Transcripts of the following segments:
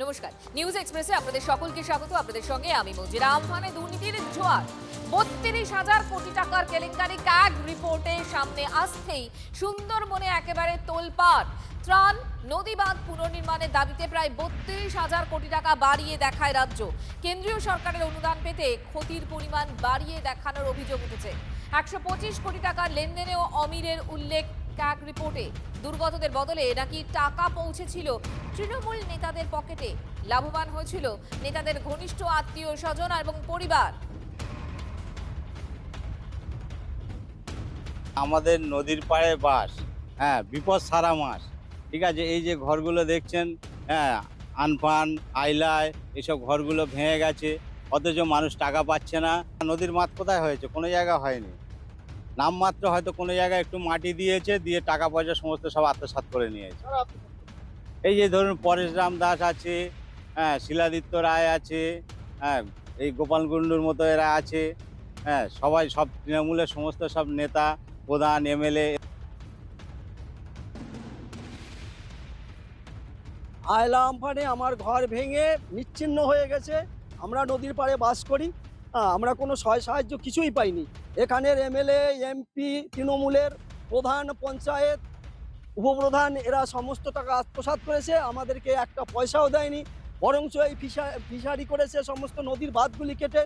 নমস্কার, নিউজ এক্সপ্রেসে আপনাদের সকলকে স্বাগত। আপনাদের সঙ্গে আমি মঞ্জিরা। আমফানে দুর্নীতির জোয়ার, ৩২,০০০ কোটি টাকার কেলেঙ্কারি ক্যাগ রিপোর্টে সামনে আসতেই সুন্দরবনে একেবারে তোলপাড়। ত্রাণ, নদী বাঁধ পুনর্নির্মাণের দাবিতে প্রায় ৩২,০০০ কোটি টাকা বাড়িয়ে দেখায় রাজ্য। কেন্দ্রীয় সরকারের অনুদান পেতে ক্ষতির পরিমাণ বাড়িয়ে দেখানোর অভিযোগ উঠেছে। ১২৫ কোটি টাকার লেনদেনেও অমিলের উল্লেখ ক্যাগ রিপোর্টে। দুর্গতদের বদলে নাকি টাকা পৌঁছেছিল তৃণমূল নেতাদের পকেটে। লাভবান হয়েছিল নেতাদের ঘনিষ্ঠ আত্মীয় স্বজন এবং পরিবার। আমাদের নদীর পাড়ে বাস, বিপদ সারা মাস। ঠিক আছে, এই যে ঘরগুলো দেখছেন, আনপান আইলায় এসব ঘরগুলো ভেঙে গেছে, অথচ মানুষ টাকা পাচ্ছে না। নদীর মাঠ কোথায় হয়েছে? কোনো জায়গা হয়নি। নামমাত্র হয়তো কোনো জায়গায় একটু মাটি দিয়েছে, দিয়ে টাকা পয়সা সমস্ত সব আত্মসাৎ করে নিয়েছে। এই যে ধরুন পরেশরাম দাস আছে, শিলাদিত্য রায় আছে, এই গোপাল কুণ্ডুর মতো এরা আছে, সবাই সব তৃণমূলের সমস্ত সব নেতা প্রধান এমএলএ। আয়লা আমফানে আমার ঘর ভেঙে নিচ্ছিন্ন হয়ে গেছে। আমরা নদীর পাড়ে বাস করি, আমরা কোনো সাহায্য কিছুই পাইনি। এখানের এমএলএ, এমপি, তৃণমূলের প্রধান, পঞ্চায়েত, উপপ্রধান এরা সমস্ত টাকা আত্মসাৎ করেছে, আমাদেরকে একটা পয়সাও দেয়নি। বরঞ্চ এই ফিশারি করেছে সমস্ত নদীর বাঁধগুলি কেটে।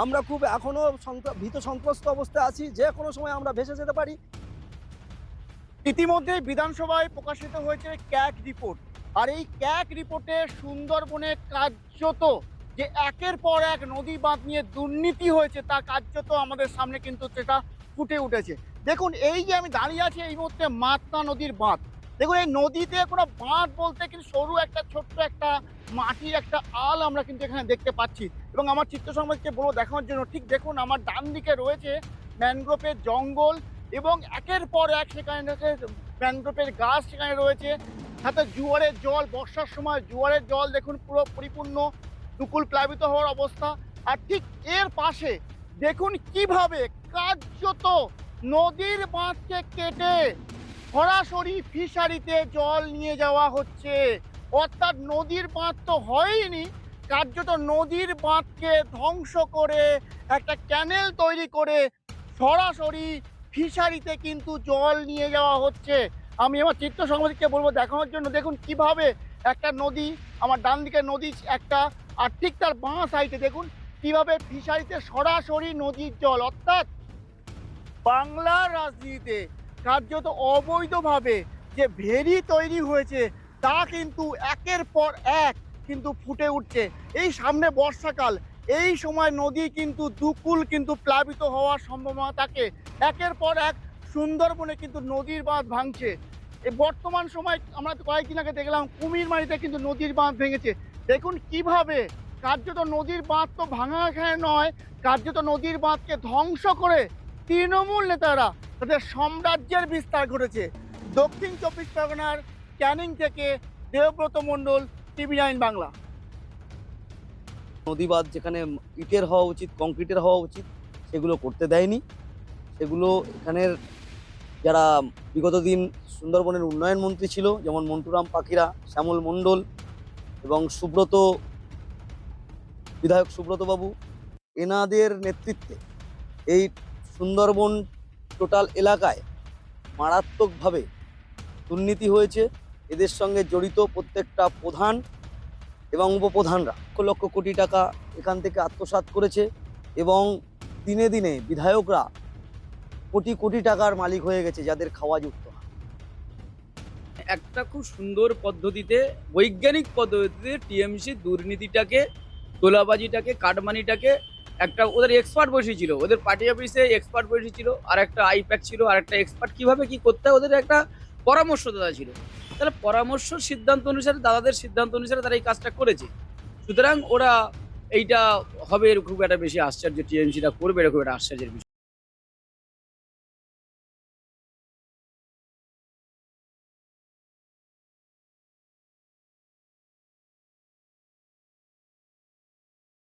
আমরা খুব এখনও ভীত সন্ত্রস্ত অবস্থায় আছি, যে কোনো সময় আমরা ভেসে যেতে পারি। ইতিমধ্যে বিধানসভায় প্রকাশিত হয়েছে ক্যাগ রিপোর্ট, আর এই ক্যাগ রিপোর্টে সুন্দরবনে কার্যত যে একের পর এক নদী বাঁধ নিয়ে দুর্নীতি হয়েছে তা কার্যত আমাদের সামনে কিন্তু সেটা ফুটে উঠেছে। দেখুন, এই যে আমি দাঁড়িয়ে আছি এই মুহূর্তে মাতনা নদীর বাঁধ। দেখুন, এই নদীতে কোনো বাঁধ বলতে কিন্তু সরু একটা ছোট্ট একটা মাটির একটা আল আমরা কিন্তু এখানে দেখতে পাচ্ছি। এবং আমার চিত্র সংবাদকে বলবো দেখানোর জন্য, ঠিক দেখুন আমার ডান দিকে রয়েছে ম্যানগ্রোভের জঙ্গল এবং একের পর এক সেখানে ম্যানগ্রোভের গাছ সেখানে রয়েছে। সাথে জোয়ারের জল, বর্ষার সময় জোয়ারের জল দেখুন পুরো পরিপূর্ণ দুকুল প্লাবিত হওয়ার অবস্থা। আর ঠিক এর পাশে দেখুন কিভাবে কার্যত নদীর বাঁধকে কেটে সরাসরি ফিশারিতে জল নিয়ে যাওয়া হচ্ছে। অর্থাৎ নদীর বাঁধ তো হয়নি, কার্যত নদীর বাঁধকে ধ্বংস করে একটা ক্যানেল তৈরি করে সরাসরি ফিশারিতে কিন্তু জল নিয়ে যাওয়া হচ্ছে। আমি আমার চিত্র সংবাদকে বলবো দেখানোর জন্য। দেখুন কিভাবে একটা নদী, আমার ডান দিকে নদী একটা, আর ঠিক তার বাঁ সাইডে দেখুন কিভাবে ফিশারিতে সরাসরি নদীর জল। অর্থাৎ বাংলার রাজনীতিতে কার্যত অবৈধভাবে যে ভেরি তৈরি হয়েছে তা কিন্তু একের পর এক কিন্তু ফুটে উঠছে। এই সামনে বর্ষাকাল, এই সময় নদী কিন্তু দুকুল কিন্তু প্লাবিত হওয়ার সম্ভাবনা থাকে। একের পর এক সুন্দরবনে কিন্তু নদীর বাঁধ ভাঙছে। এই বর্তমান সময় আমরা কয়েকদিন আগে দেখলাম কুমিরমারিতে কিন্তু নদীর বাঁধ ভেঙেছে। দেখুন কিভাবে কার্যত নদীর বাঁধ তো ভাঙা এখানে নয়, কার্যত নদীর বাঁধকে ধ্বংস করে তৃণমূল নেতারা তাদের সাম্রাজ্যের বিস্তার ঘটেছে। দক্ষিণ ২৪ পরগনার ক্যানিং থেকে দেবব্রত মণ্ডল, টিভি9 বাংলা। নদী বাঁধ যেখানে ইটের হওয়া উচিত, কংক্রিটের হওয়া উচিত, সেগুলো করতে দেয়নি। সেগুলো এখানের যারা বিগত দিন সুন্দরবনের উন্নয়ন মন্ত্রী ছিল, যেমন মন্টুরাম পাখিরা, শ্যামল মণ্ডল এবং সুব্রত, বিধায়ক সুব্রত বাবু, এনাদের নেতৃত্বে এই সুন্দরবন টোটাল এলাকায় মারাত্মকভাবে দুর্নীতি হয়েছে। এদের সঙ্গে জড়িত প্রত্যেকটা প্রধান এবং উপপ্রধানরা লক্ষ লক্ষ কোটি টাকা এখান থেকে আত্মসাৎ করেছে এবং দিনে দিনে বিধায়করা কোটি কোটি টাকার মালিক হয়ে গেছে, যাদের খাওয়া যুক্ত না। একটা খুব সুন্দর পদ্ধতিতে, বৈজ্ঞানিক পদ্ধতিতে টিএমসি দুর্নীতিটাকে, তোলাবাজিটাকে, কাটমানিটাকে, একটা ওদের এক্সপার্ট বসিয়েছিল, ওদের পার্টি অফিসে এক্সপার্ট বসিয়েছিল, আর একটা আইপ্যাক ছিল, আর একটা এক্সপার্ট কিভাবে কি করতে হয় ওদের একটা পরামর্শদাতা ছিল। তাহলে পরামর্শ সিদ্ধান্ত অনুসারে, দাদাদের সিদ্ধান্ত অনুসারে তারা এই কাজটা করেছে। সুতরাং ওরা এইটা হবে এরকম একটা বেশি আশ্চর্য, টিএমসিটা করবে এরকম একটা আশ্চর্যের বিষয়।